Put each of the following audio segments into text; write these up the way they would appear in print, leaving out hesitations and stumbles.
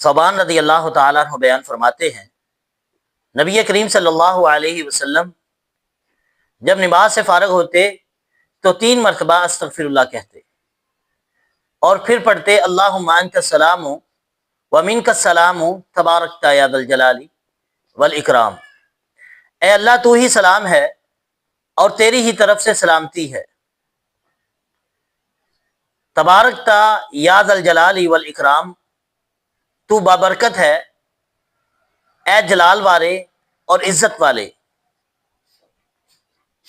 ثوبان رضی اللہ تعالیٰ عنہ بیان فرماتے ہیں نبی کریم صلی اللہ علیہ وسلم جب نماز سے فارغ ہوتے تو 3 مرتبہ استغفر اللہ کہتے اور پھر پڑھتے اللہم انت السلام و منک السلام تبارکت یا ذا الجلال والاکرام، اے اللہ تو ہی سلام ہے اور تیری ہی طرف سے سلامتی ہے، تبارکت یا ذا الجلال والاکرام، تو بابرکت ہے اے جلال والے اور عزت والے۔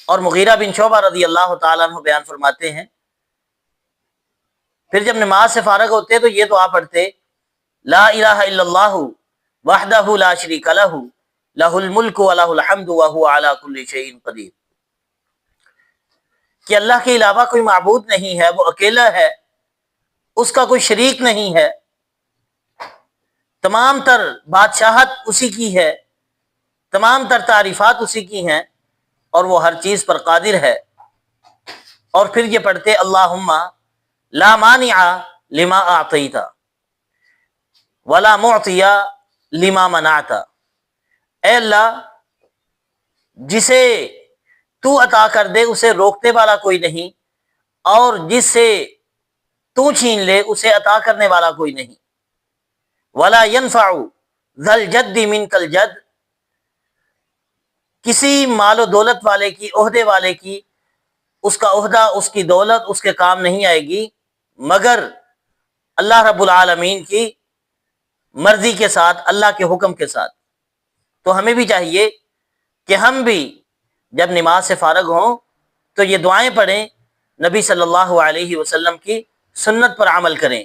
اور مغیرہ بن شعبہ رضی اللہ تعالیٰ عنہ بیان فرماتے ہیں پھر جب نماز سے فارغ ہوتے تو یہ دعا پڑھتے لا الہ الا اللہ وحدہ لا شریک لہ لہ الملک و لہ الحمد وہو علی کل شیء قدیر، کہ اللہ کے علاوہ کوئی معبود نہیں ہے، وہ اکیلا ہے، اس کا کوئی شریک نہیں ہے، تمام تر بادشاہت اسی کی ہے، تمام تر تعریفات اسی کی ہیں اور وہ ہر چیز پر قادر ہے۔ اور پھر یہ پڑھتے اللہم لا مانع لما اعطیت ولا معطی لما منعت، اے اللہ جسے تو عطا کر دے اسے روکنے والا کوئی نہیں، اور جس سے تو چھین لے اسے عطا کرنے والا کوئی نہیں۔ ولا ينفع ذا الجد منک الجد، کسی مال و دولت والے کی، عہدے والے کی، اس کا عہدہ، اس کی دولت اس کے کام نہیں آئے گی مگر اللہ رب العالمین کی مرضی کے ساتھ، اللہ کے حکم کے ساتھ۔ تو ہمیں بھی چاہیے کہ ہم بھی جب نماز سے فارغ ہوں تو یہ دعائیں پڑھیں، نبی صلی اللہ علیہ وسلم کی سنت پر عمل کریں۔